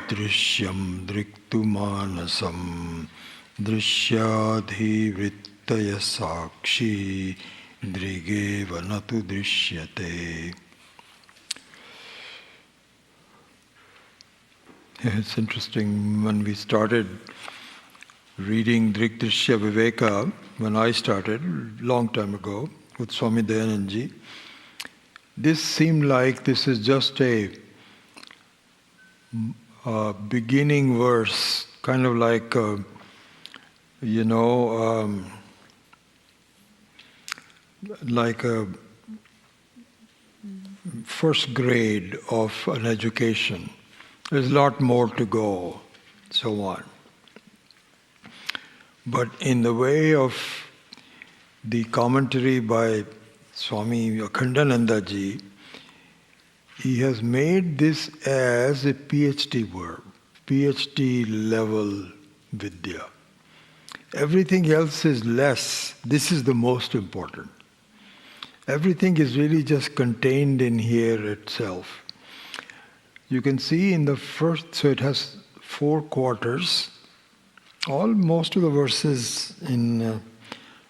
Drishyam driktu manasam Drishyadhivrittaya sakshi Drigeva natu drishyate. It's interesting, when we started reading Drikdrishya Viveka, when I started, long time ago, with Swami Dayanandji, this seemed like this is just a beginning verse, kind of like, like a first grade of an education. There's a lot more to go, so on. But in the way of the commentary by Swami Akhandanandaji, he has made this as a PhD word, PhD level Vidya. Everything else is less. This is the most important. Everything is really just contained in here itself. You can see in the first, so it has 4 quarters. Most of the verses,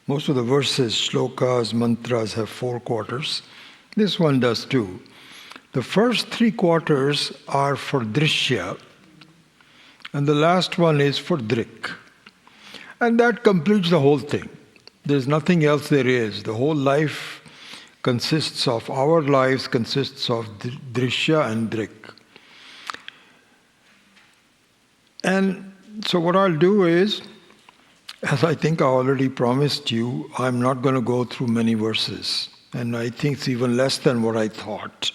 shlokas, mantras have 4 quarters. This one does too. The first 3 quarters are for drishya, and the last one is for drik. And that completes the whole thing. There's nothing else there is. The whole life consists of, our lives consists of drishya and drik. And so what I'll do is, as I think I already promised you, I'm not going to go through many verses. And I think it's even less than what I thought.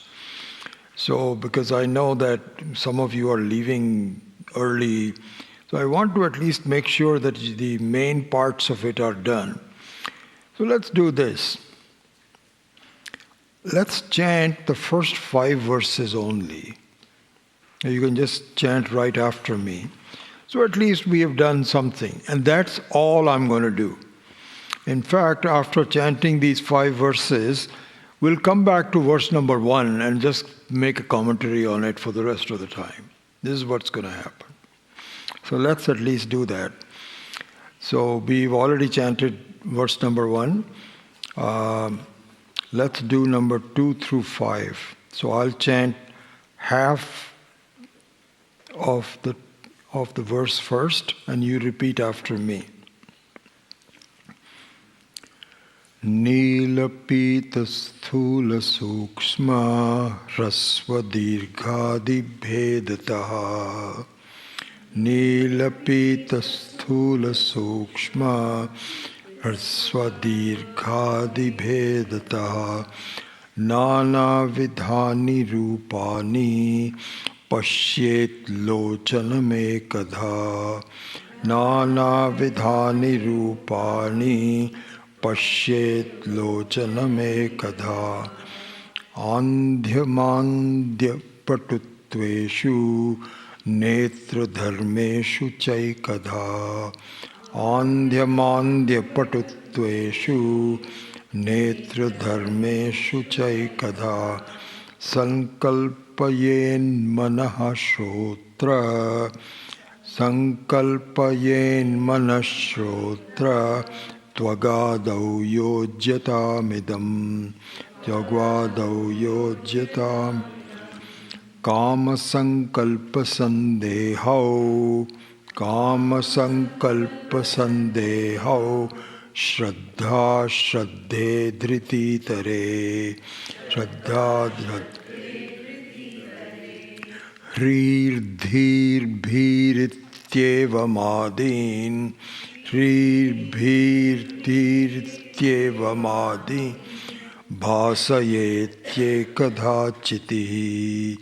So, because I know that some of you are leaving early, so I want to at least make sure that the main parts of it are done. So let's do this. Let's chant the first 5 verses only. You can just chant right after me. So at least we have done something. And that's all I'm going to do. In fact, after chanting these 5 verses, we'll come back to verse number 1 and just make a commentary on it for the rest of the time. This is what's going to happen. So let's at least do that. So we've already chanted verse number 1. Let's do number 2 through 5. So I'll chant half of the verse first, and you repeat after me. Nilapita sthula sukshma rasva dirghadi bhedataha. Nilapita sthula sukshma rasva dirghadi bhedataha. Nana vidhani rupani Pashyet lochanam ekadha. Nana vidhani rupani Pashyet lochanam ekadha. Andhyamandhya patutveshu Netra dharmeshu chaikadha. Andhyamandhya patutveshu Netra dharmeshu chaikadha. Sankalpayen manaha shrotra. Sankalpayen manashrotra. Tvagadau yojyatamidam. Tvagadau yojyatam. Kama sankalpa sandehau. Kama sankalpa sandehau. Shraddha shraddhe dhriti tare. Shraddha dhriti. Hrir dhir bhirityeva madin. Hrir bhir dhirityeva madin. Bhasayetye kadhachiti.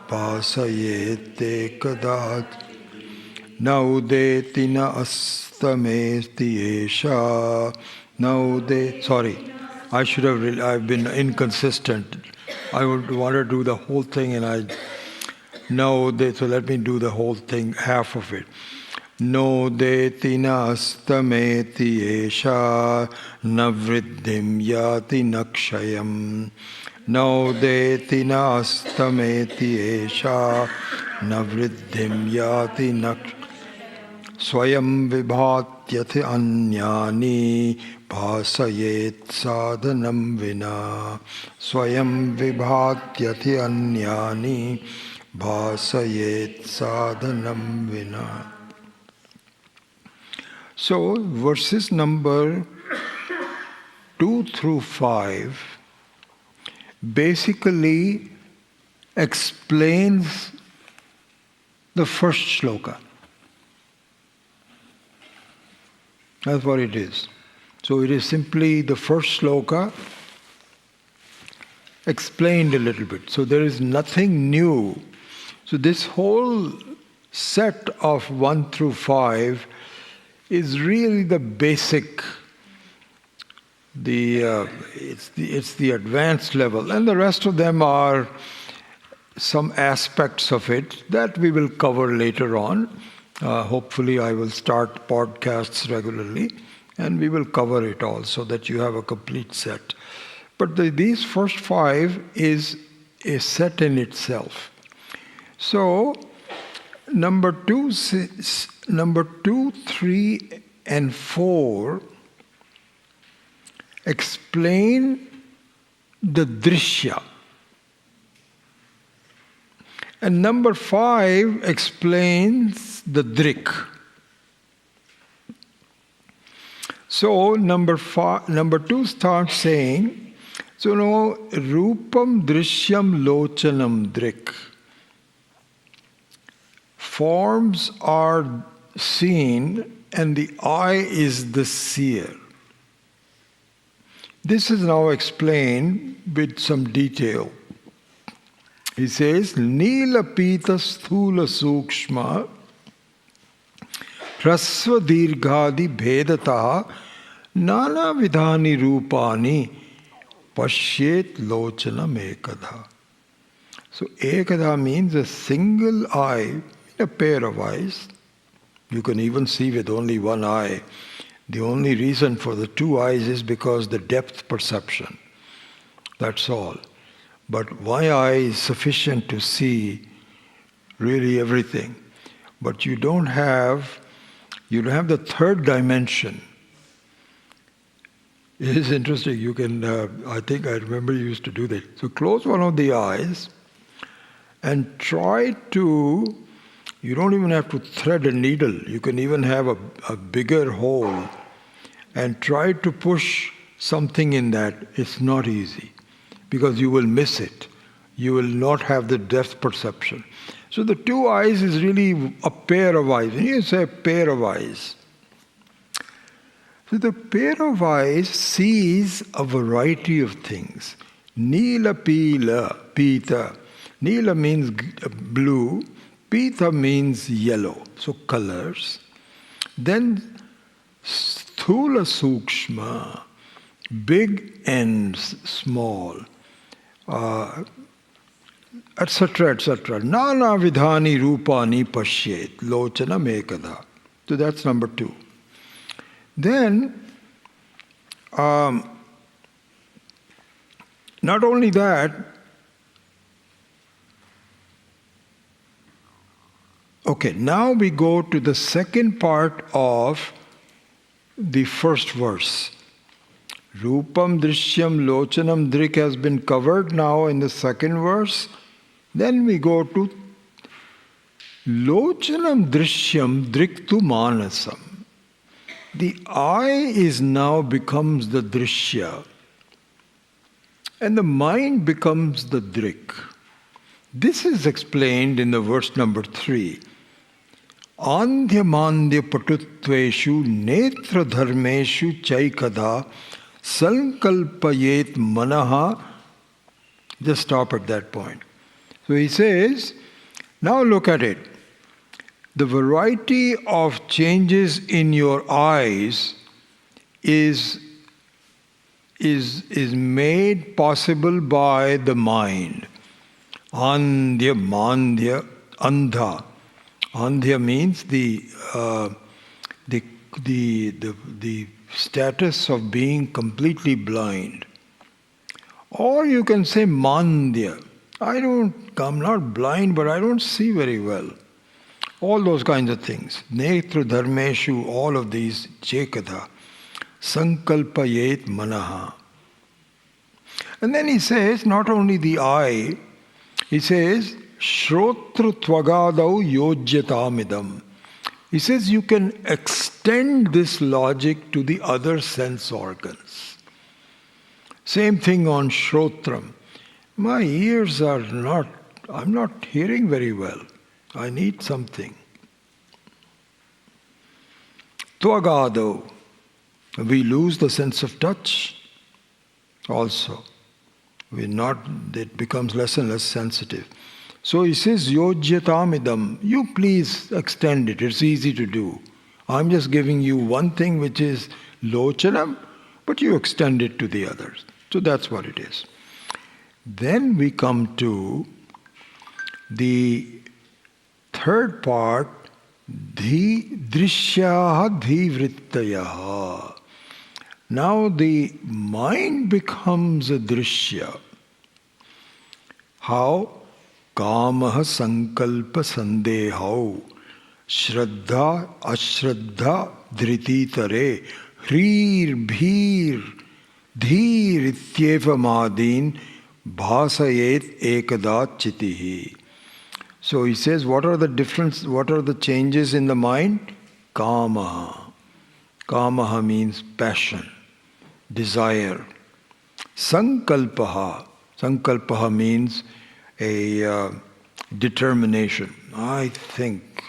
Bhasayete kadhachiti. Naudeti na astamesti esha. Sorry, I've been inconsistent. I would want to do the whole thing and so let me do the whole thing, half of it. Nodeti na astameti esha. Navriddhim yati nakshayam. Nodeti na astameti esha. na vriddhim yati na swayam vibhatyati anyani bhasayet sadhanam vina. Swayam vibhatyati anyani bhasayet sadhanam vina. So, verses number 2 through 5 basically explains the first shloka. That's what it is. So it is simply the first shloka explained a little bit. So there is nothing new. So this whole set of 1 through 5 is really the basic. It's the advanced level, and the rest of them are some aspects of it that we will cover later on. Hopefully I will start podcasts regularly and we will cover it all so that you have a complete set. But these first 5 is a set in itself. So number 2, 3 and 4 explain the drishya. And number 5 explains the drik. So number 2 starts saying, so no, rupam drishyam lochanam drik. Forms are seen and the eye is the seer. This is now explained with some detail. He says, Nila pita sthula sukshma hrasva dirghadi bhedata nana vidhani rupani pashyet lochanam ekadha. So ekadha means a single eye, a pair of eyes. You can even see with only one eye. The only reason for the 2 eyes is because the depth perception. That's all. But one eye is sufficient to see really everything. But you don't have the third dimension. It is interesting. You can, I remember you used to do that. So close one of the eyes and try to, you don't even have to thread a needle. You can even have a bigger hole and try to push something in that. It's not easy because you will miss it. You will not have the depth perception. So the 2 eyes is really a pair of eyes. When you say a pair of eyes, so the pair of eyes sees a variety of things. Nila pila, pita. Nila means blue. Pita means yellow. So colors. Then sthula sukshma, big and small, etc., etc. Nana vidhani rupani pashyet, lochanam ekadha. So that's number 2. Then, not only that, okay, now we go to the second part of the first verse. Rupam drishyam lochanam drik has been covered now in the second verse. Then we go to lochanam drishyam driktu manasam. The eye is now becomes the drishya and the mind becomes the drik. This is explained in the verse number 3. Andhya mandhya patutveshu netra dharmeshu chaikada sankalpayet manaha. Just stop at that point. So he says, now look at it. The variety of changes in your eyes is made possible by the mind. Andhya, mandhya, andha. Andhya means the status of being completely blind. Or you can say mandhya. I'm not blind, but I don't see very well. All those kinds of things. Netra dharmeshu, all of these, chekada, sankalpayet manaha. And then he says, not only the eye, he says, Shrotru tvagadau yojyatamidam. He says you can extend this logic to the other sense organs. Same thing on Shrotram. My ears are not, I'm not hearing very well. I need something. Tvagadau. We lose the sense of touch also. It becomes less and less sensitive. So he says, Yojyatamidam, you please extend it, it's easy to do. I'm just giving you one thing which is lochanam, but you extend it to the others. So that's what it is. Then we come to the third part, drishyaha dhivrittayaha. Now the mind becomes a drishya. How? Kamaha sankalpa sandehau shraddha ashraddha dhrititare hrir bhir dhir ityeva madin bhasayet ekada chitihi. So he says, what are the changes in the mind? Kamaha. Kamaha means passion, desire. Sankalpaha. Sankalpaha means a determination. I think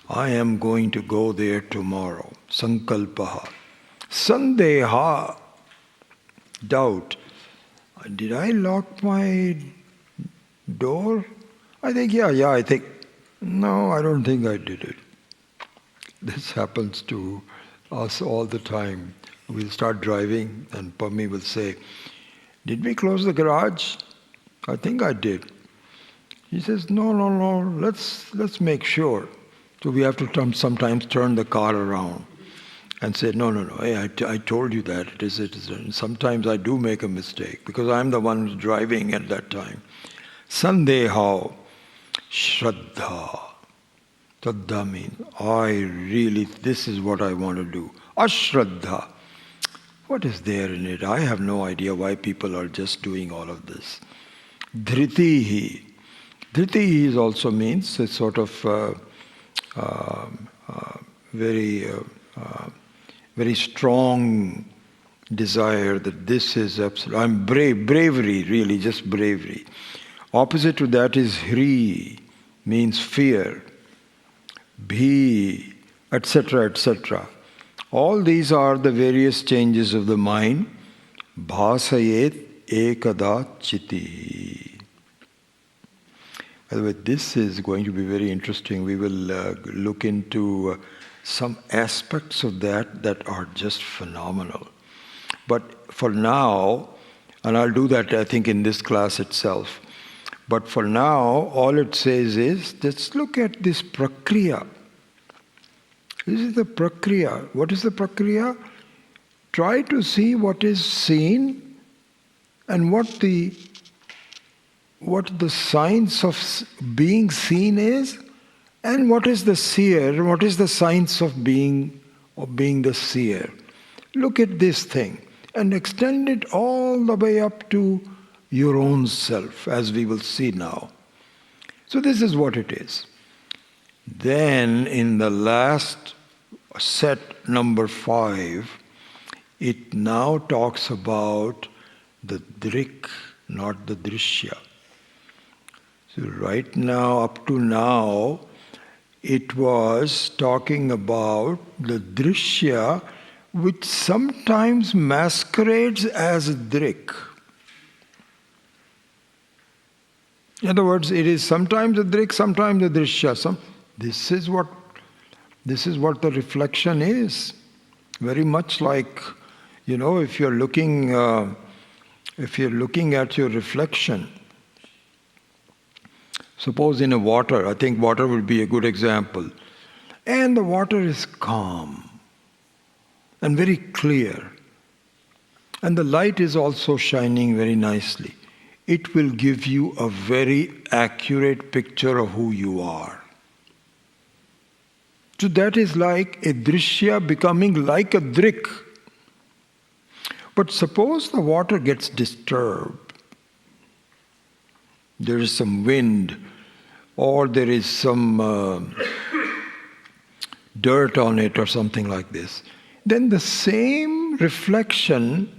I am going to go there tomorrow. Sankalpaha. Sandeha. Doubt. Did I lock my door? I think, I think. No, I don't think I did it. This happens to us all the time. We'll start driving and Pammi will say, did we close the garage? I think I did. He says, no, let's make sure. So we have to sometimes turn the car around and say, no, hey, I told you that. It is. And sometimes I do make a mistake because I'm the one who's driving at that time. Sandehao, Shraddha. Shraddha means, this is what I want to do. Ashraddha. What is there in it? I have no idea why people are just doing all of this. Dhritihi. Dhritihi also means a sort of very strong desire that this is absolute. I'm bravery, really, just bravery. Opposite to that is hri, means fear. Bhi, etc., etc. All these are the various changes of the mind. Bhasayet ekada chiti. By the way, this is going to be very interesting. We will look into some aspects of that are just phenomenal. But for now, and I'll do that I think in this class itself, but for now, all it says is, let's look at this prakriya. This is the prakriya. What is the prakriya? Try to see what is seen and what the science of being seen is, and what is the seer, what is the science of being the seer. Look at this thing and extend it all the way up to your own self, as we will see now. So this is what it is. Then in the last set, number 5, it now talks about the drik, not the drishya. So right now, up to now, it was talking about the drishya, which sometimes masquerades as drik. In other words, it is sometimes a drik, sometimes a drishya. This is what the reflection is. Very much like, if you're looking at your reflection. Suppose in a water, I think water would be a good example. And the water is calm and very clear. And the light is also shining very nicely. it will give you a very accurate picture of who you are. So that is like a drishya becoming like a drik. But suppose the water gets disturbed. There is some wind, or there is some dirt on it or something like this. Then the same reflection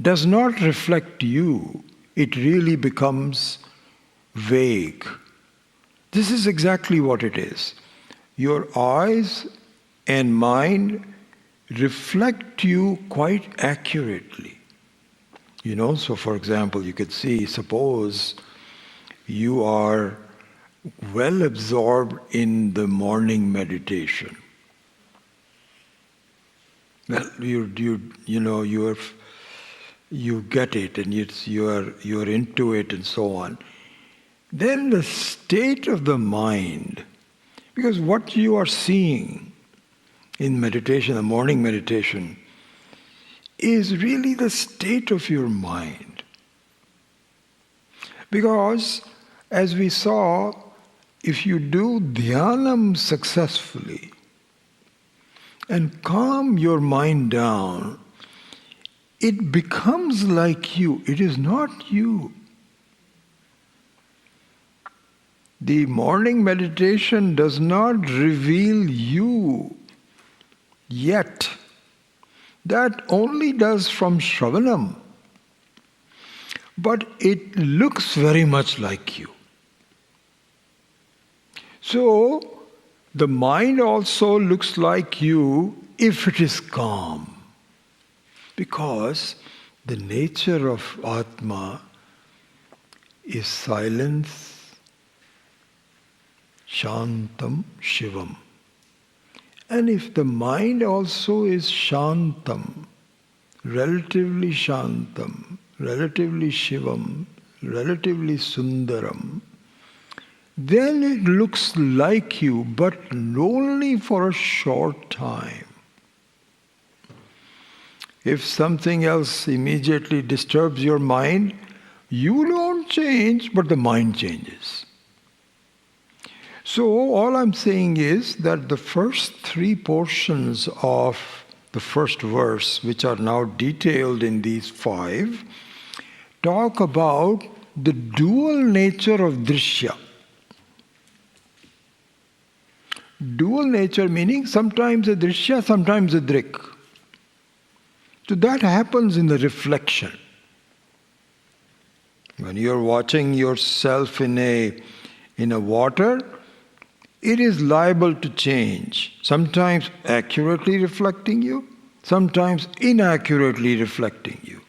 does not reflect you. It really becomes vague. This is exactly what it is. Your eyes and mind reflect you quite accurately. So for example, you could see, suppose you are well absorbed in the morning meditation. Well, you get it, and you're into it, and so on. Then the state of the mind, because what you are seeing in meditation, the morning meditation, is really the state of your mind. Because, as we saw, if you do dhyanam successfully and calm your mind down, it becomes like you. It is not you. The morning meditation does not reveal you yet. That only does from Shravanam. But it looks very much like you. So, the mind also looks like you if it is calm. Because the nature of Atma is silence, Shantam, Shivam. And if the mind also is Shantam, relatively Shantam, relatively Shivam, relatively Sundaram, then it looks like you, but only for a short time. If something else immediately disturbs your mind, you don't change, but the mind changes. So all I'm saying is that the first three portions of the first verse, which are now detailed in these 5, talk about the dual nature of drishya. Dual nature meaning sometimes a drishya, sometimes a drik. So that happens in the reflection. When you're watching yourself in a water, it is liable to change. Sometimes accurately reflecting you, sometimes inaccurately reflecting you.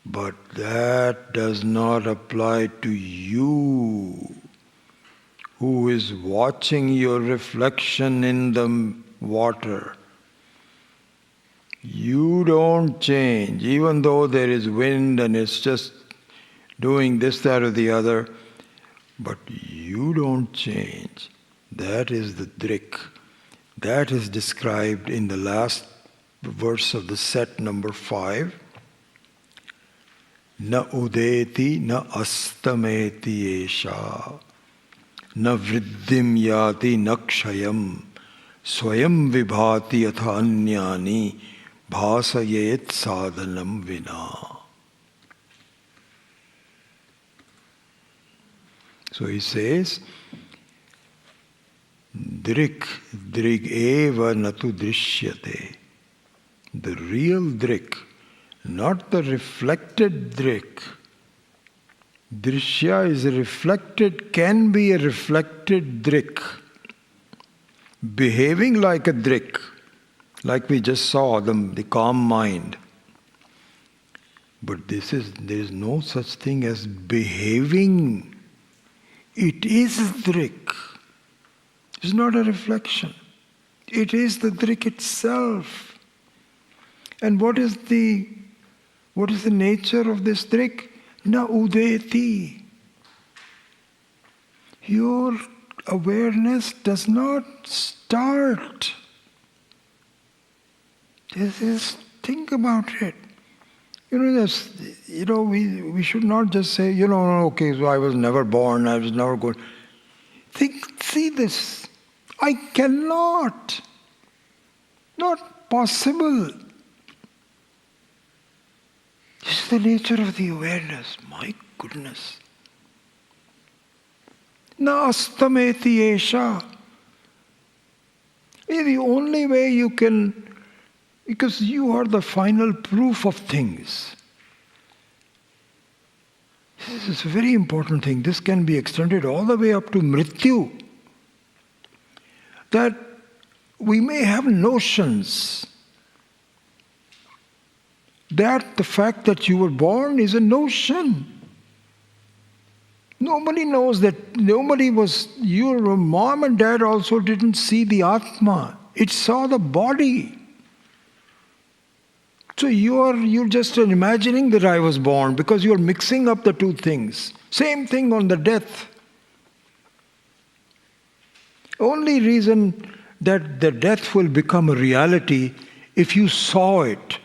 But that does not apply to you, who is watching your reflection in the water. You don't change, even though there is wind and it's just doing this, that, or the other, but you don't change. That is the drik. That is described in the last verse of the set number 5. Na udeti na astameti esha, na vriddhim yati na kshayam, swayam vibhati atha anyani, bhasayet sadhanam vina. So he says, drik eva natu drishyate. The real drik, not the reflected drik. Drishya is a reflected, can be a reflected drik. Behaving like a drik, like we just saw, the calm mind. But there is no such thing as behaving. It is drik. It's not a reflection. It is the drik itself. And what is the nature of this drik? Na udeti. Your awareness does not start. Think about it. We should not just say, okay, so I was never born, I was never going. See this. I cannot. Not possible. This is the nature of the awareness. My goodness. Na astameti esha. The only way you can, because you are the final proof of things. This is a very important thing. This can be extended all the way up to mrityu. That we may have notions that the fact that you were born is a notion. Nobody knows that. Your mom and dad also didn't see the Atma. It saw the body. So you're just imagining that I was born because you're mixing up the two things. Same thing on the death. Only reason that the death will become a reality if you saw it.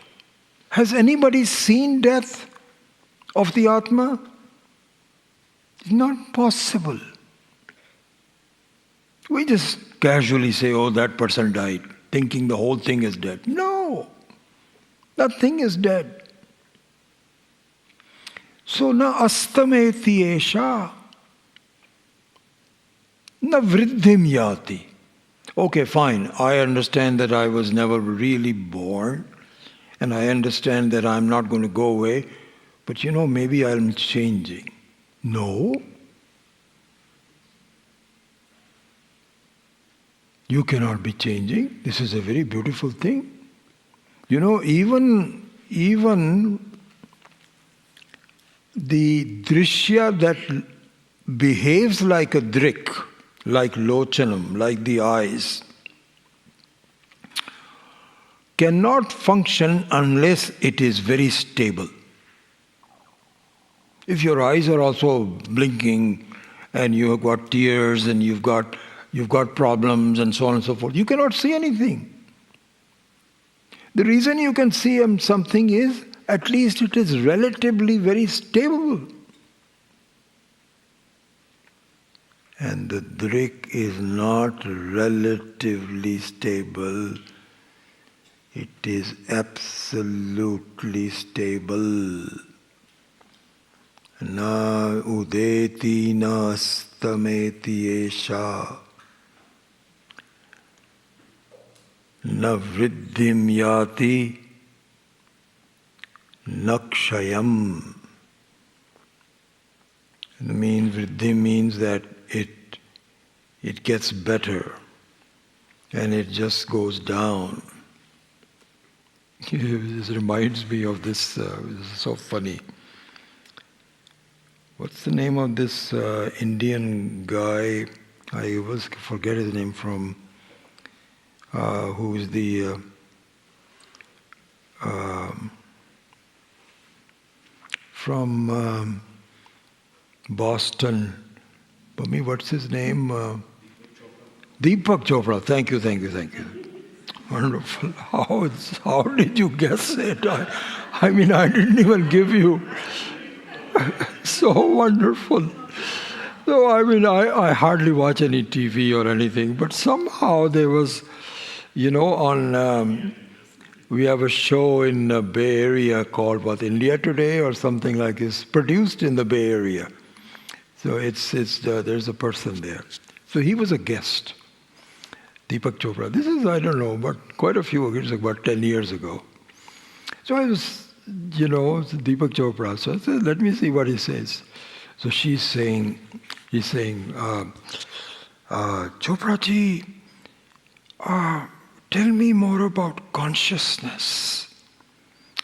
Has anybody seen death of the Atma? It's not possible. We just casually say, oh, that person died, thinking the whole thing is dead. No, that thing is dead. So, na astameti esha, na vriddhim yati. Okay, fine, I understand that I was never really born, and I understand that I'm not going to go away, but maybe I'm changing. No. You cannot be changing. This is a very beautiful thing. Even the drishya that behaves like a drik, like lochanam, like the eyes, cannot function unless it is very stable. If your eyes are also blinking and you have got tears and you've got problems and so on and so forth, you cannot see anything. The reason you can see something is at least it is relatively very stable. And the drik is not relatively stable. It is absolutely stable. Na udeti na astameti esha. Na vriddhim yati nakshayam. Vriddhi means that it gets better and it just goes down. This reminds me of this is so funny. What's the name of this Indian guy? I always forget his name from who is the from Boston. Bami, what's his name? Deepak Chopra. Thank you. Wonderful. How did you guess it? I didn't even give you. So wonderful. So I hardly watch any TV or anything, but somehow there was, on we have a show in the Bay Area called India Today or something like this, produced in the Bay Area. So there's a person there. So he was a guest, Deepak Chopra. This is, I don't know, but quite a few years ago, about 10 years ago. So I was, Deepak Chopra. So I said, let me see what he says. So he's saying, Chopra ji, tell me more about consciousness.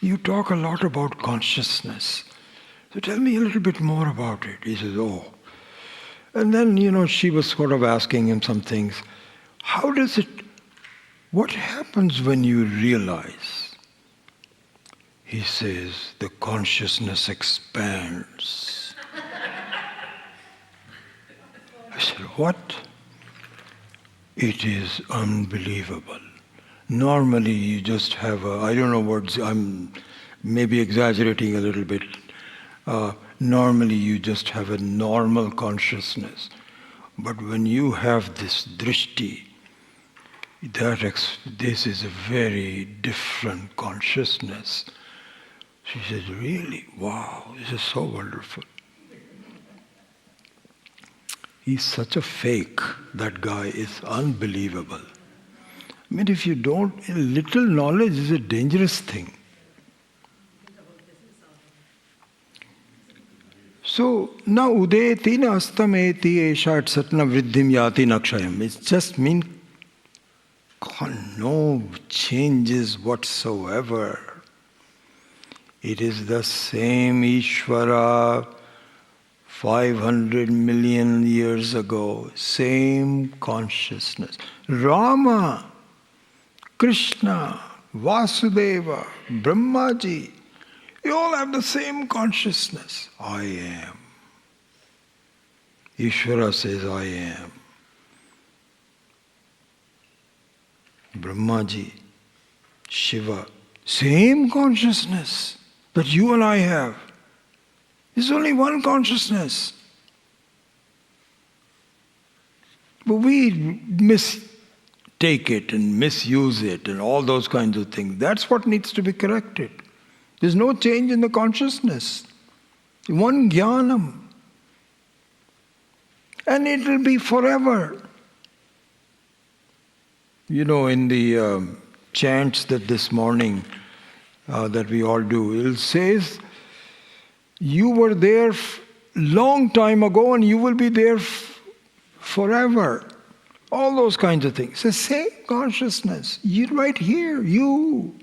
You talk a lot about consciousness. So tell me a little bit more about it. He says, oh. And then, she was sort of asking him some things. What happens when you realize? He says, the consciousness expands. I said, what? It is unbelievable. Normally you just have I don't know words, maybe exaggerating a little bit. Normally you just have a normal consciousness. But when you have this drishti, this is a very different consciousness. She says, really? Wow, this is so wonderful. He's such a fake. That guy is unbelievable. I mean, if you don't, little knowledge is a dangerous thing. So now udayati na astameti esha satna vriddhim yati nakshayam. It just means no changes whatsoever. It is the same Ishvara 500 million years ago, same consciousness. Rama, Krishna, Vasudeva, Brahmaji, they all have the same consciousness. I am. Ishvara says, I am. Brahmaji, Shiva, same consciousness that you and I have. There's only one consciousness. But we mistake it and misuse it and all those kinds of things. That's what needs to be corrected. There's no change in the consciousness. One jnanam. And it will be forever. You know, in the chants that this morning that we all do, it says, you were there long time ago and you will be there forever. All those kinds of things. It's the same consciousness. You're right here, you.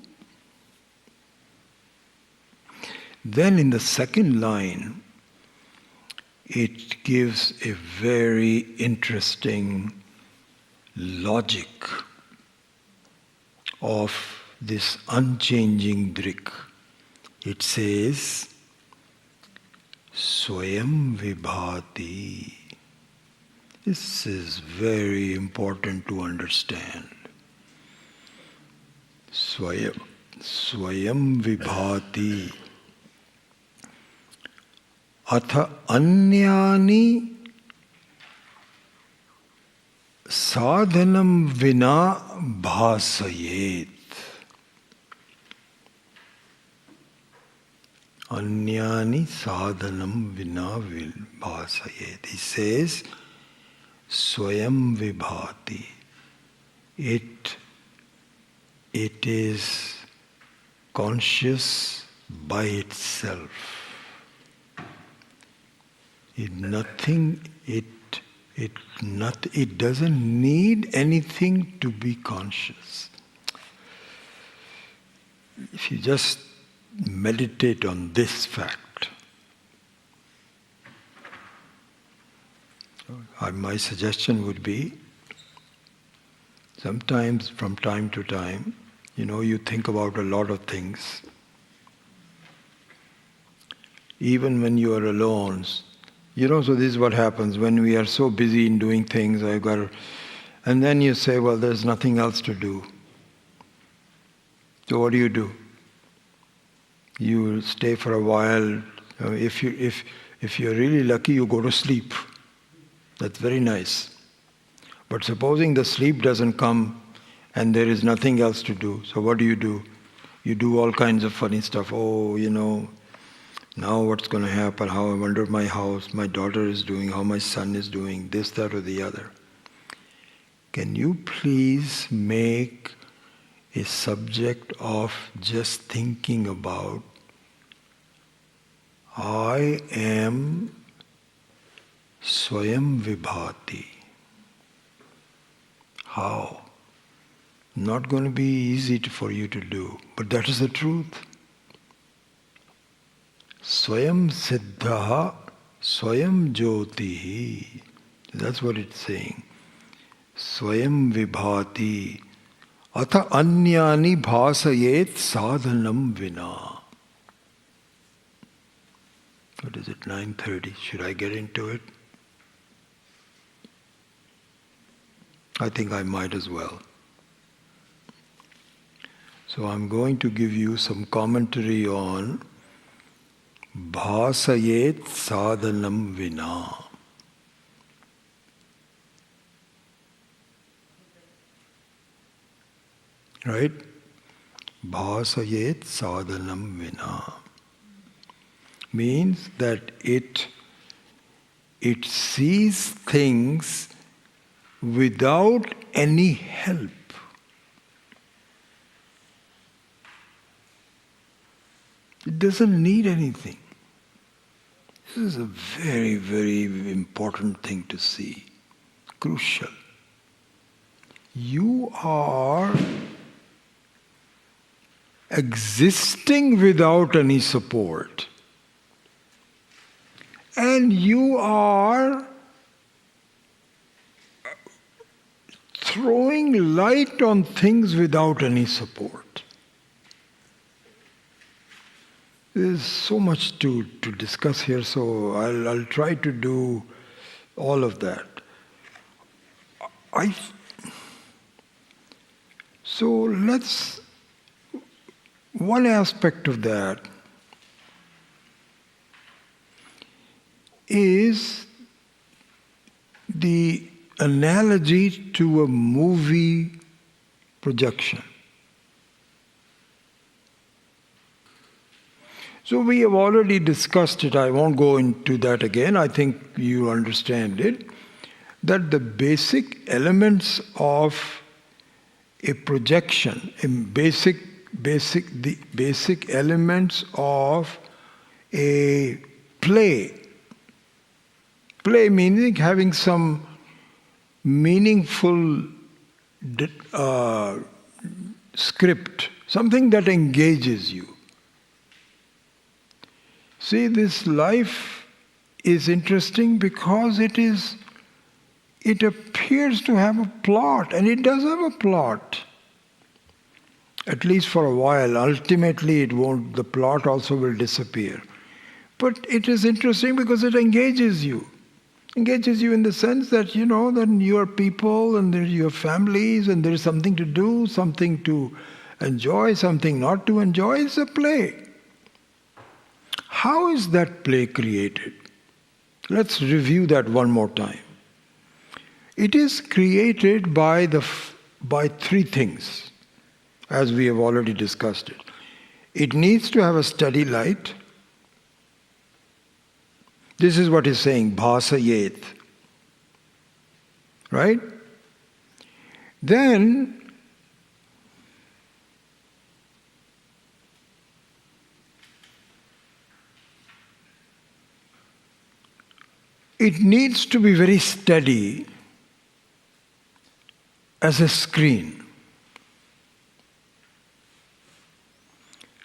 Then in the second line, it gives a very interesting logic of this unchanging drik. It says, Swayam Vibhati. This is very important to understand. Swayam Vibhati. Atha Anyani Sadhanam Vina Bhasayet. Anyani sadhanam vina bhasayet. He says, Swayam Vibhati. It is conscious by itself. It doesn't need anything to be conscious. If you just meditate on this fact, my suggestion would be, sometimes from time to time, you think about a lot of things. Even when you are alone, so this is what happens when we are so busy in doing things, and then you say, well, there's nothing else to do. So what do? You stay for a while. If you're really lucky, you go to sleep. That's very nice. But supposing the sleep doesn't come and there is nothing else to do, so what do? You do all kinds of funny stuff. Oh, now what's going to happen? How I wonder my house, my daughter is doing, how my son is doing, this, that, or the other. Can you please make a subject of just thinking about, I am Swayam Vibhati. How? Not going to be easy for you to do, but that is the truth. Swayam Siddha, Swayam Jyotihi. That's what it's saying. Swayam Vibhati. Atha Anyani Bhasayet Sadhanam Vina. What is it, 9:30? Should I get into it? I think I might as well. So I'm going to give you some commentary on Bhasayet Sadhanam Vina. Right? Bhasayet Sadhanam Vina means that it sees things without any help. It doesn't need anything. This is a very, very important thing to see. Crucial. You are existing without any support. And you are throwing light on things without any support. There's so much to discuss here, so I'll try to do all of that. One aspect of that is the analogy to a movie projection. So we have already discussed it. I won't go into that again. I think you understand it. That the basic elements of a projection, the basic elements of a play. Play meaning having some meaningful script, something that engages you. See, this life is interesting because it appears to have a plot, and it does have a plot. At least for a while. Ultimately it won't, the plot also will disappear. But it is interesting because it engages you. Engages you in the sense that, that you are people and you have families and there is something to do, something to enjoy, something not to enjoy. It's a play. How is that play created? Let's review that one more time. It is created by three things, as we have already discussed it. It needs to have a steady light. This is what he's saying, bhasayet. Right? Then, it needs to be very steady as a screen.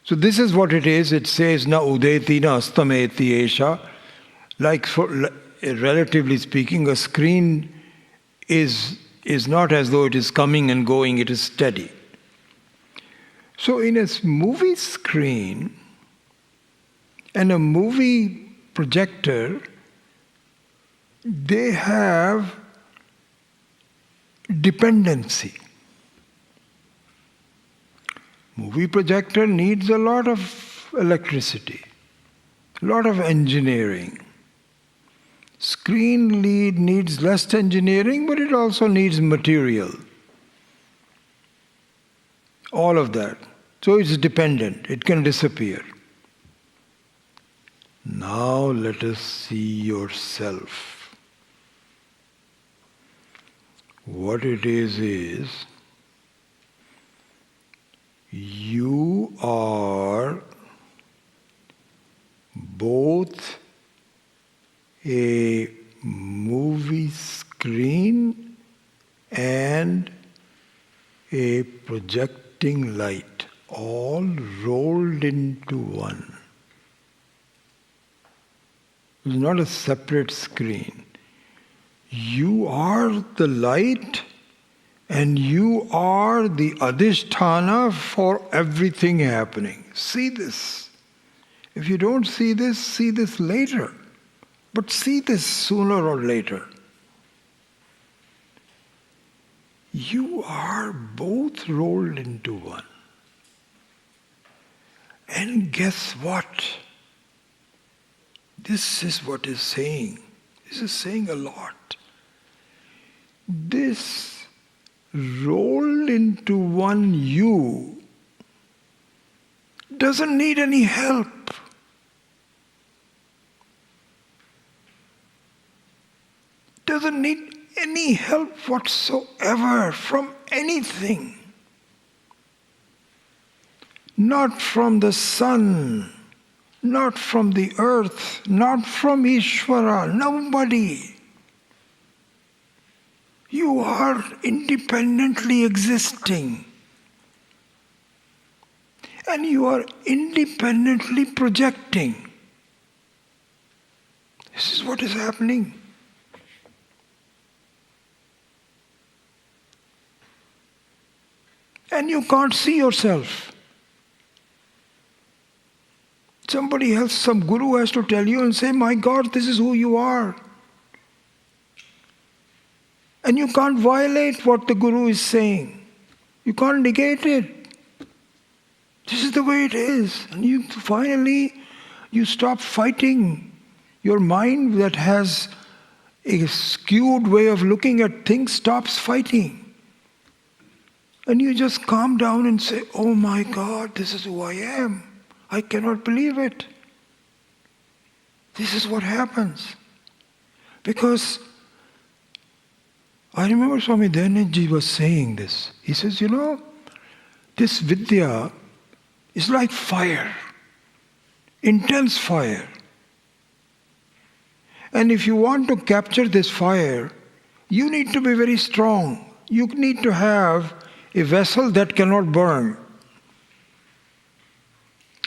So this is what it is. It says, na udeti na astameti esha. Like, relatively speaking, a screen is not as though it is coming and going, it is steady. So in a movie screen and a movie projector, they have dependency. Movie projector needs a lot of electricity, a lot of engineering. Screen needs less engineering, but it also needs material. All of that. So it's dependent. It can disappear. Now let us see yourself. What it is you are both a movie screen and a projecting light, all rolled into one. It's not a separate screen. You are the light and you are the adhisthana for everything happening. See this. If you don't see this later. But see this sooner or later. You are both rolled into one. And guess what? This is what is saying. This is saying a lot. This rolled into one you doesn't need any help. Doesn't need any help whatsoever from anything. Not from the sun, not from the earth, not from Ishvara, nobody. You are independently existing. And you are independently projecting. This is what is happening. And you can't see yourself. Somebody else, some guru has to tell you and say, my God, this is who you are. And you can't violate what the guru is saying. You can't negate it. This is the way it is. And you finally, you stop fighting. Your mind that has a skewed way of looking at things stops fighting. And you just calm down and say, oh my God, this is who I am. I cannot believe it. This is what happens. Because I remember Swami Dayanandaji was saying this. He says, this Vidya is like fire, intense fire. And if you want to capture this fire, you need to be very strong. You need to have a vessel that cannot burn.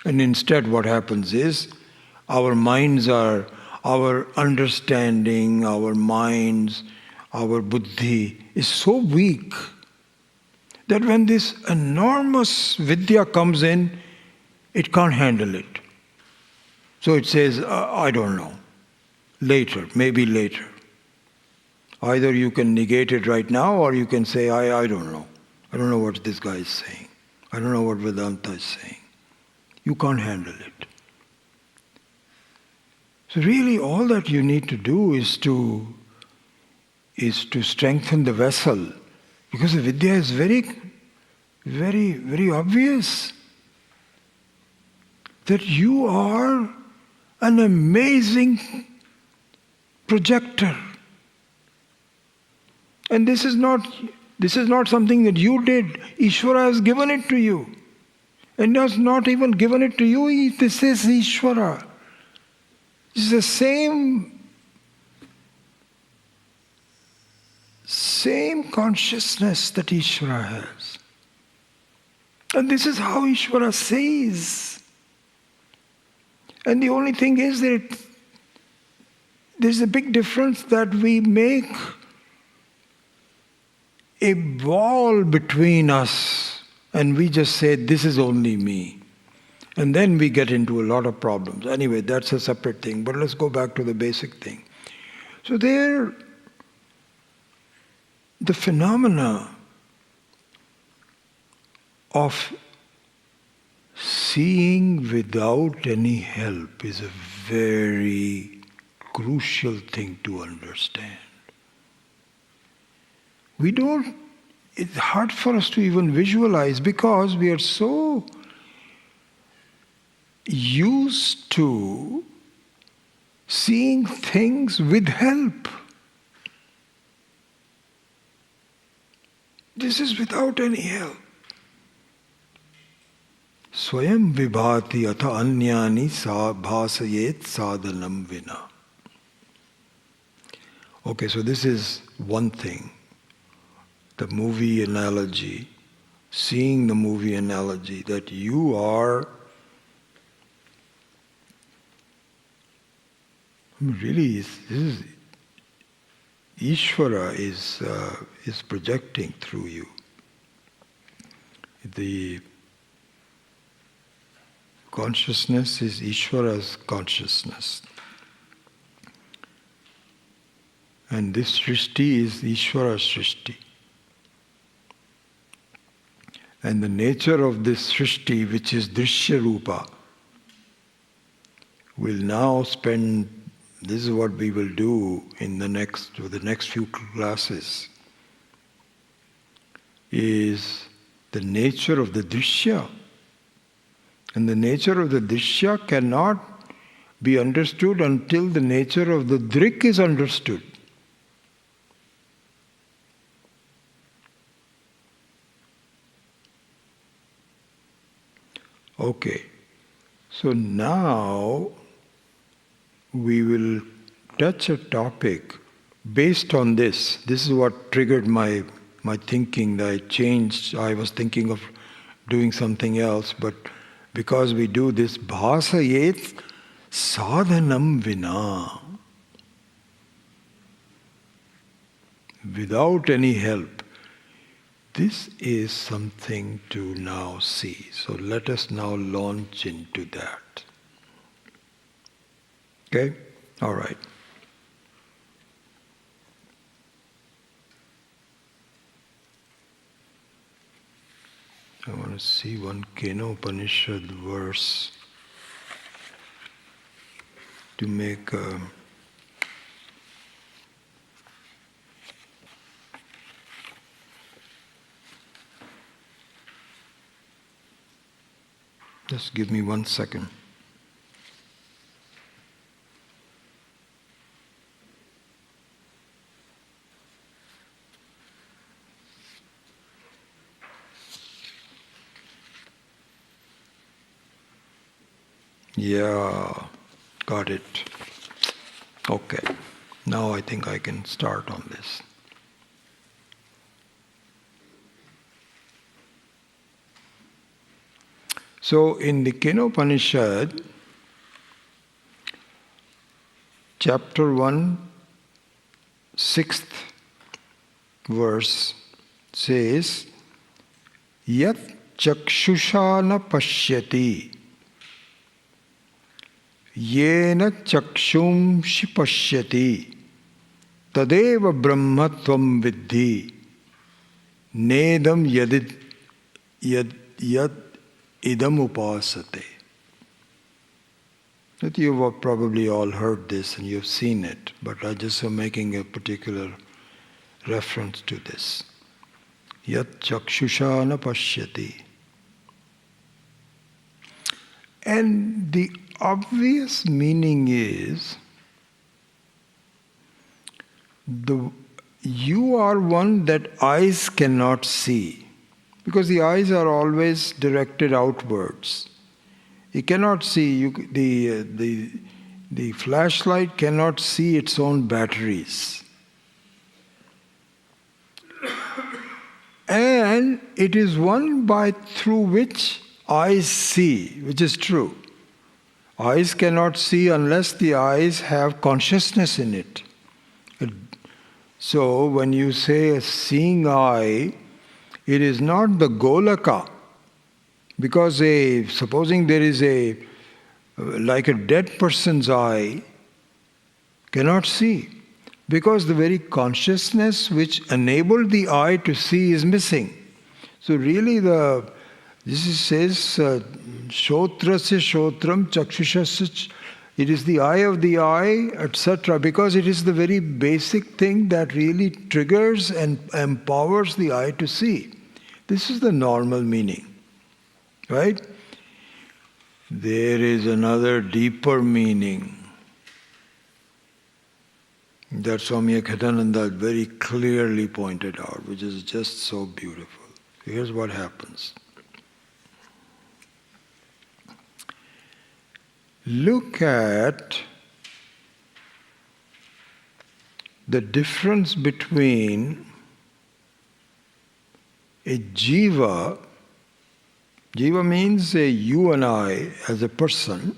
And instead what happens is, our minds are, our understanding, our minds, our buddhi is so weak that when this enormous vidya comes in, it can't handle it. So it says, I don't know, later, maybe later. Either you can negate it right now or you can say, I don't know. I don't know what this guy is saying. I don't know what Vedanta is saying. You can't handle it. So really all that you need to do is to strengthen the vessel. Because the Vidya is very, very, very obvious. That you are an amazing projector. And this is not something that you did. Ishvara has given it to you. And has not even given it to you. This is Ishvara. It's the same consciousness that Ishvara has. And this is how Ishvara says. And the only thing is that there's a big difference that we make a wall between us and we just say, this is only me. And then we get into a lot of problems. Anyway, that's a separate thing. But let's go back to the basic thing. So there, the phenomena of seeing without any help is a very crucial thing to understand. It's hard for us to even visualize because we are so used to seeing things with help. This is without any help. Swayam vibhati atha anyani bhasayet sadhanam vina. Okay, so this is one thing. The movie analogy, seeing the movie analogy, that you are really, this is Ishvara is projecting through you. The consciousness is Ishvara's consciousness. And this Srishti is Ishvara's Srishti. And the nature of this Srishti, which is Drishya Rupa, We'll now spend, this is what we will do in the next few classes, is the nature of the drishya. And the nature of the drishya cannot be understood until the nature of the drik is understood. Okay, so now we will touch a topic based on this. This is what triggered my thinking. That I changed. I was thinking of doing something else, but because we do this, bhasayet sadhanam vina, without any help. This is something to now see. So let us now launch into that. Okay? All right. I want to see one Kena Upanishad verse to make a just give me 1 second. Yeah, got it. Okay, now I think I can start on this. So in the Kena Upanishad, chapter 1, 6th verse says, Yat chakshusha na pashyati yena chakshumshi pashyati tadeva brahmatvam viddhi nedam yad idam upasate. That you have probably all heard this and you've seen it, but I just am making a particular reference to this. Yat chakshusha na pashyati. And the obvious meaning is, you are one that eyes cannot see. Because the eyes are always directed outwards. You cannot see, the flashlight cannot see its own batteries. And it is one through which eyes see, which is true. Eyes cannot see unless the eyes have consciousness in it. So when you say a seeing eye, it is not the golaka, because supposing there is like a dead person's eye, cannot see, because the very consciousness which enabled the eye to see is missing. So really this says, shotrasya shotram chakshusasya, it is the eye of the eye, etc., because it is the very basic thing that really triggers and empowers the eye to see. This is the normal meaning, right? There is another deeper meaning that Swami Akhetananda very clearly pointed out, which is just so beautiful. Here's what happens. Look at the difference between a jiva. Jiva means you and I as a person,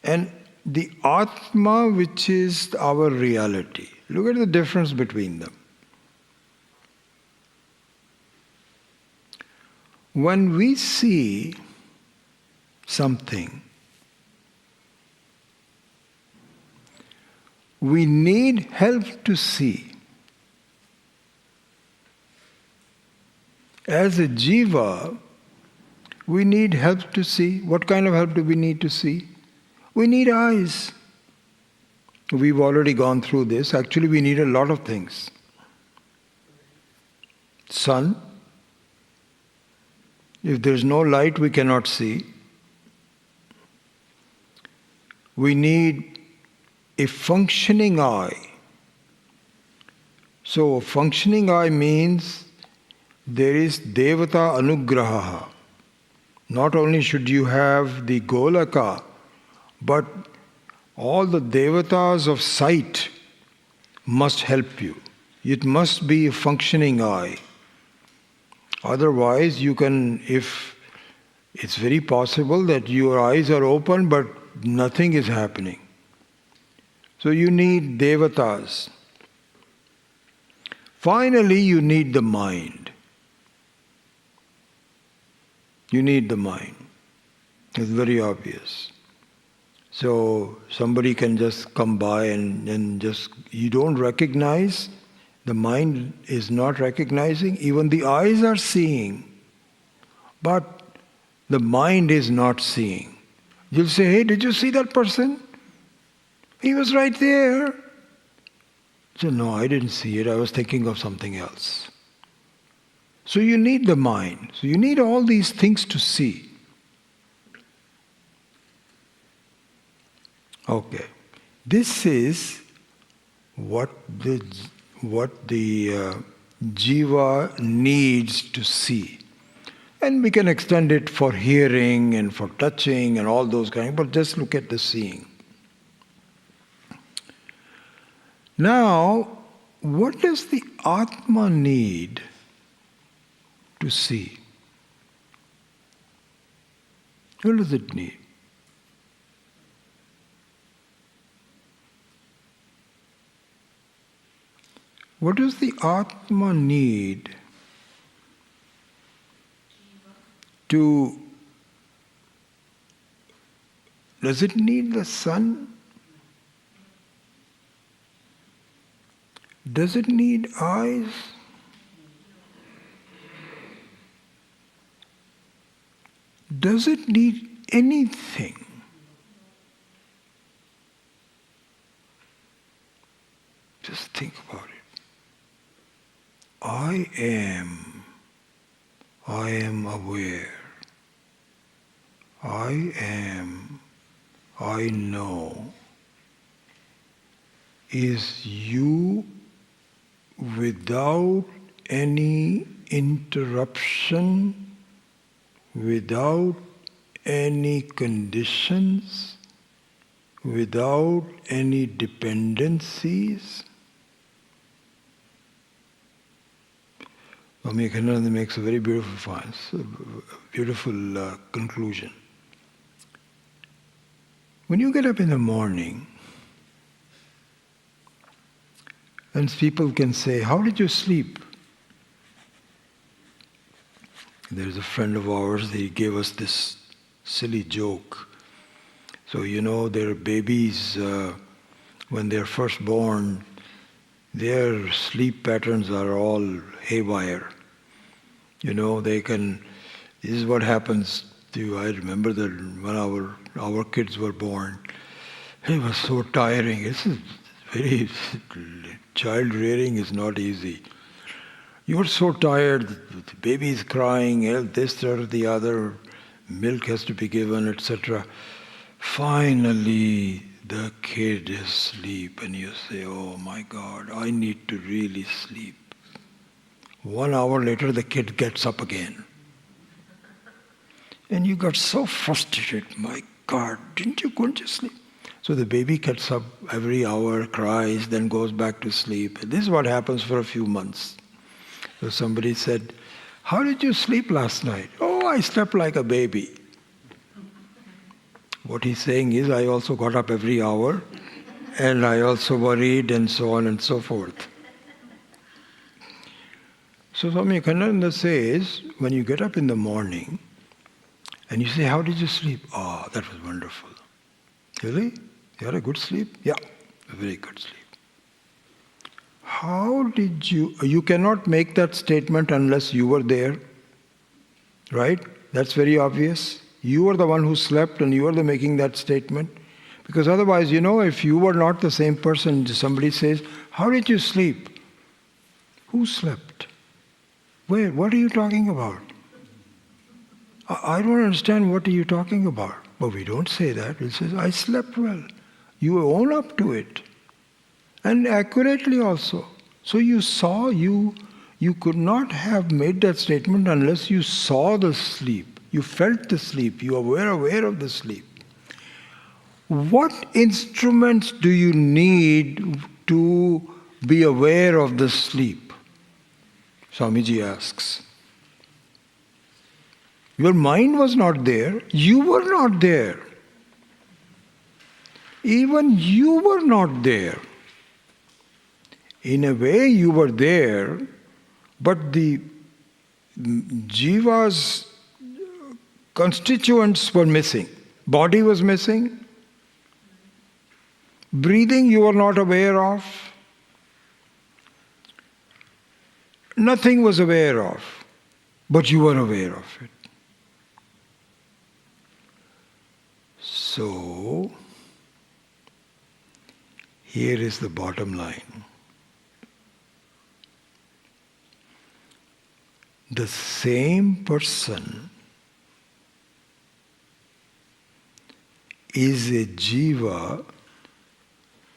and the Atma, which is our reality. Look at the difference between them. When we see something, we need help to see. As a jiva, we need help to see. What kind of help do we need to see? We need eyes. We've already gone through this. Actually, we need a lot of things. Sun. If there's no light, we cannot see. We need a functioning eye. So, a functioning eye means there is Devata Anugraha. Not only should you have the Golaka, but all the Devatas of sight must help you. It must be a functioning eye. Otherwise, it's very possible that your eyes are open but nothing is happening. So you need Devatas. Finally, you need the mind. You need the mind. It's very obvious. So somebody can just come by and just, you don't recognize, the mind is not recognizing, even the eyes are seeing, but the mind is not seeing. You'll say, hey, did you see that person? He was right there. So no, I didn't see it, I was thinking of something else. So you need the mind. So you need all these things to see. Okay. This is what the jiva needs to see. And we can extend it for hearing and for touching and all those kinds, but just look at the seeing. Now, what does the Atma need to see? What does it need? What does the Atma need to... Does it need the sun? Does it need eyes? Does it need anything? Just think about it. I am aware. I know. Is you without any interruption, without any conditions, without any dependencies. Swami Akhandananda makes a very beautiful conclusion. When you get up in the morning, and people can say, how did you sleep? There's a friend of ours, he gave us this silly joke. So their babies, when they're first born, their sleep patterns are all haywire. This is what happens to you. I remember that when our kids were born, it was so tiring. Child rearing is not easy. You're so tired, the baby is crying, this, that, or the other, milk has to be given, etc. Finally, the kid is asleep, and you say, oh my God, I need to really sleep. 1 hour later, the kid gets up again. And you got so frustrated, my God, couldn't you sleep? So the baby gets up every hour, cries, then goes back to sleep. This is what happens for a few months. So somebody said, how did you sleep last night? Oh, I slept like a baby. What he's saying is, I also got up every hour, and I also worried, and so on and so forth. So Swami Akhandananda says, when you get up in the morning, and you say, how did you sleep? Oh, that was wonderful. Really? You had a good sleep? Yeah, a very good sleep. How did you cannot make that statement unless you were there, right? That's very obvious. You are the one who slept and you are the making that statement. Because otherwise, if you were not the same person, somebody says, "How did you sleep?" Who slept? Where? What are you talking about? I don't understand, what are you talking about? But we don't say that. We say, "I slept well." You own up to it. And accurately also. So you saw, you could not have made that statement unless you saw the sleep. You felt the sleep. You were aware of the sleep. What instruments do you need to be aware of the sleep? Swamiji asks. Your mind was not there. You were not there. Even you were not there. In a way, you were there, but the jiva's constituents were missing. Body was missing. Breathing you were not aware of. Nothing was aware of, but you were aware of it. So, here is the bottom line. The same person is a jiva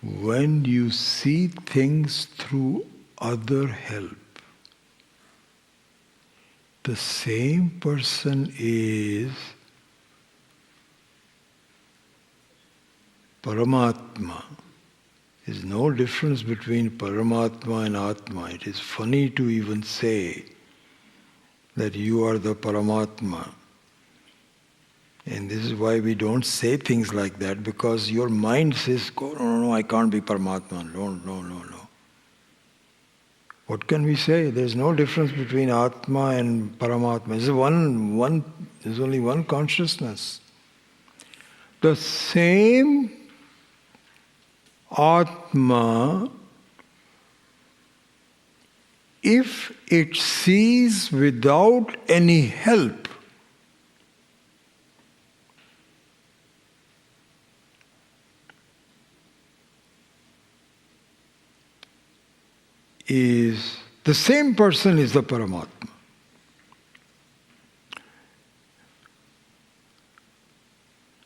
when you see things through other help. The same person is Paramatma. There is no difference between Paramatma and Atma. It is funny to even say that you are the Paramatma. And this is why we don't say things like that, because your mind says, "Oh, no, I can't be Paramatma. No. What can we say? There's no difference between Atma and Paramatma. There's only one consciousness. The same Atma, if it sees without any help, is the same person is the Paramatma.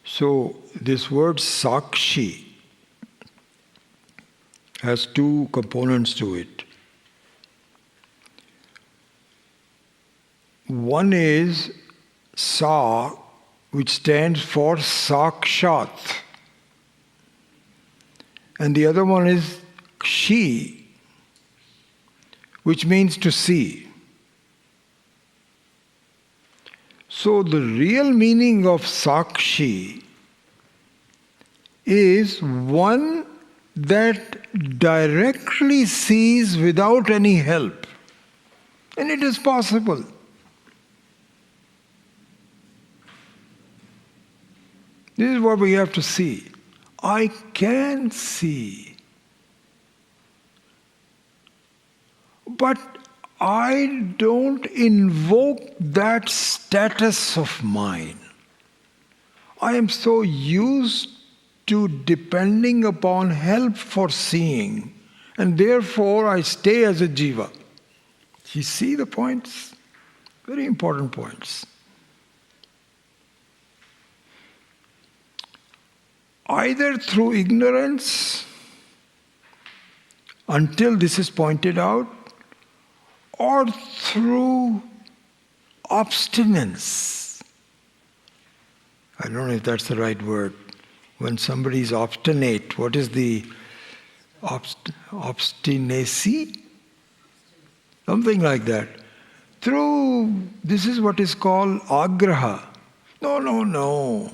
So this word Sakshi has two components to it. One is Sa, which stands for Sakshat. And the other one is Kshi, which means to see. So the real meaning of Sakshi is one that directly sees without any help. And it is possible. This is what we have to see. I can see. But I don't invoke that status of mine. I am so used to depending upon help for seeing, and therefore I stay as a jiva. You see the points? Very important points. Either through ignorance, until this is pointed out, or through obstinance. I don't know if that's the right word. When somebody is obstinate, what is the obstinacy? Something like that. This is what is called agraha. No.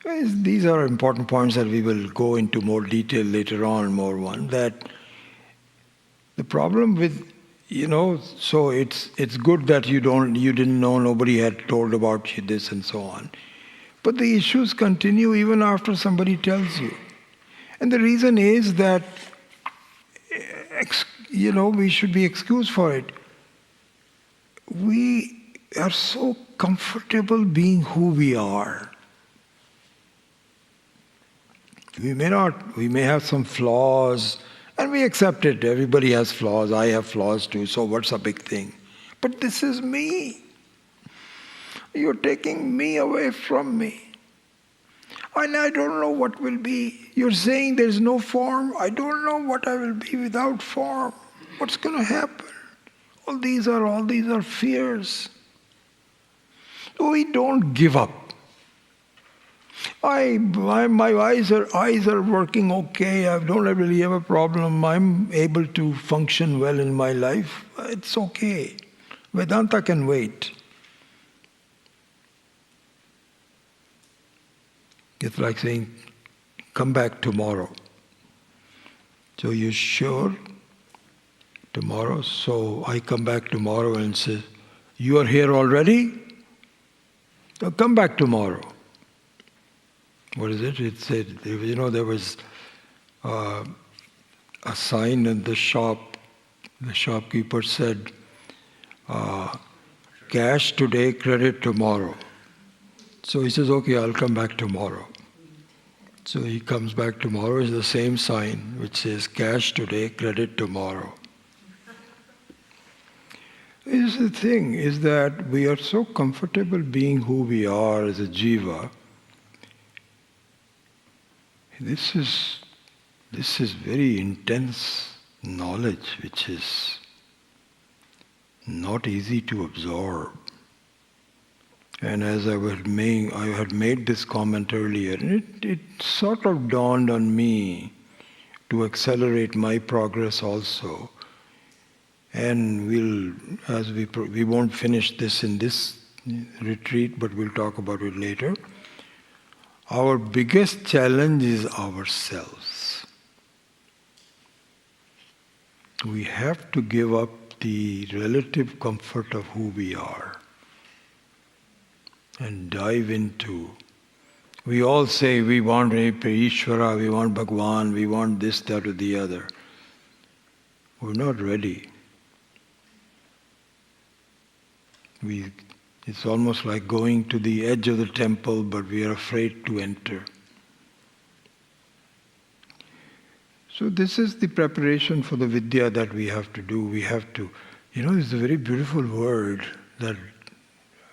These are important points that we will go into more detail later on, that the problem with, so it's good that you didn't know, nobody had told about you this and so on. But the issues continue even after somebody tells you. And the reason is that, we should be excused for it. We We are so comfortable being who we are. We may have some flaws, and we accept it. Everybody has flaws. I have flaws too, so what's a big thing? But this is me. You're taking me away from me. And I don't know what will be. You're saying there's no form. I don't know what I will be without form. What's going to happen? All these are fears. We don't give up. My eyes are working okay. I don't really have a problem. I'm able to function well in my life. It's okay. Vedanta can wait. It's like saying, come back tomorrow. So you're sure? Tomorrow? So I come back tomorrow and say, you are here already? So come back tomorrow. What is it? It said, there was a sign in the shop. The shopkeeper said, cash today, credit tomorrow. So he says, okay, I'll come back tomorrow. So he comes back tomorrow. It's the same sign which says, cash today, credit tomorrow. Is the thing is that we are so comfortable being who we are as a jiva. This is very intense knowledge which is not easy to absorb. And as I had made this comment earlier, it sort of dawned on me to accelerate my progress also. And we won't finish this in this retreat, but we'll talk about it later. Our biggest challenge is ourselves. We have to give up the relative comfort of who we are and dive into. We all say we want Ishvara, we want Bhagwan, we want this, that, or the other. We're not ready. It's almost like going to the edge of the temple, but we are afraid to enter. So this is the preparation for the vidya that we have to do. We have to, it's a very beautiful word that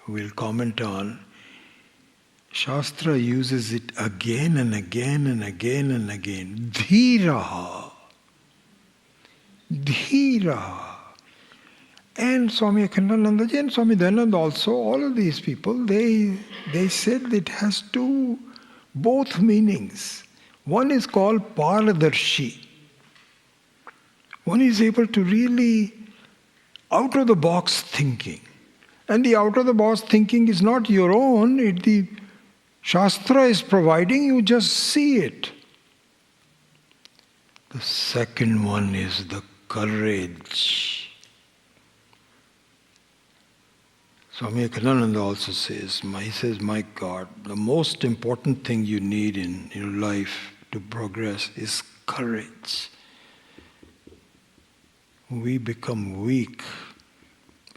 we'll comment on. Shastra uses it again and again and again and again. Dhiraha. Dhiraha. And Swami Akhandanandaji and Swami Dayananda also, all of these people, they said it has both meanings. One is called Paradarshi. One is able to really out-of-the-box thinking. And the out-of-the-box thinking is not your own, the Shastra is providing, you just see it. The second one is the courage. Swami Akhandananda also says, my God, the most important thing you need in your life to progress is courage. We become weak.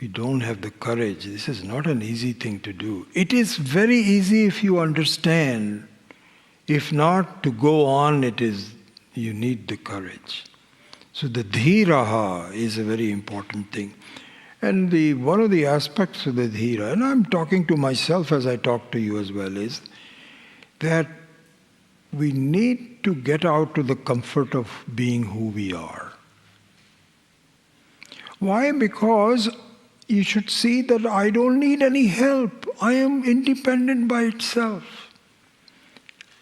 We don't have the courage. This is not an easy thing to do. It is very easy if you understand. If not, to go on, you need the courage. So the dhiraha is a very important thing. And one of the aspects of the dhira, and I'm talking to myself as I talk to you as well, is that we need to get out to the comfort of being who we are. Why? Because you should see that I don't need any help. I am independent by itself.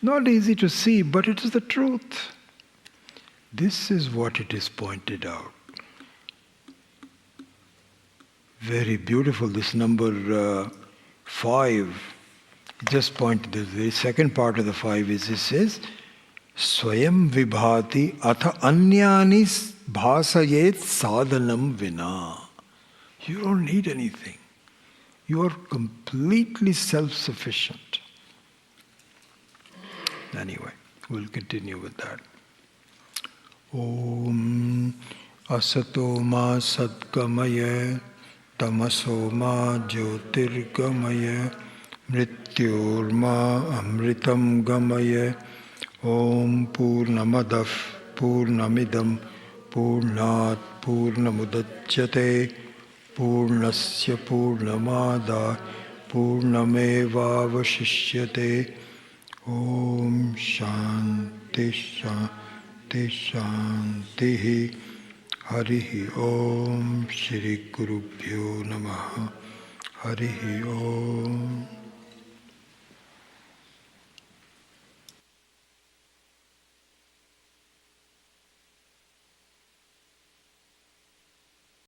Not easy to see, but it is the truth. This is what it is pointed out. Very beautiful, this number 5. Just pointed, the second part of the 5 is, it says, Swayam vibhati atha anyani bhasayet sadhanam vina. You don't need anything. You are completely self-sufficient. Anyway, we'll continue with that. Om asato ma satkamaya tamaso ma jyotirgamaya mrityorma amritam gamaya. Om Purnamadav Purnamidam Purnat Purnamudachyate Purnasya Purnamada Purnamevavashishyate. Om Shanti Shanti Shanti. Harihi Om Shri Gurubhyo Namaha. Harihi Om.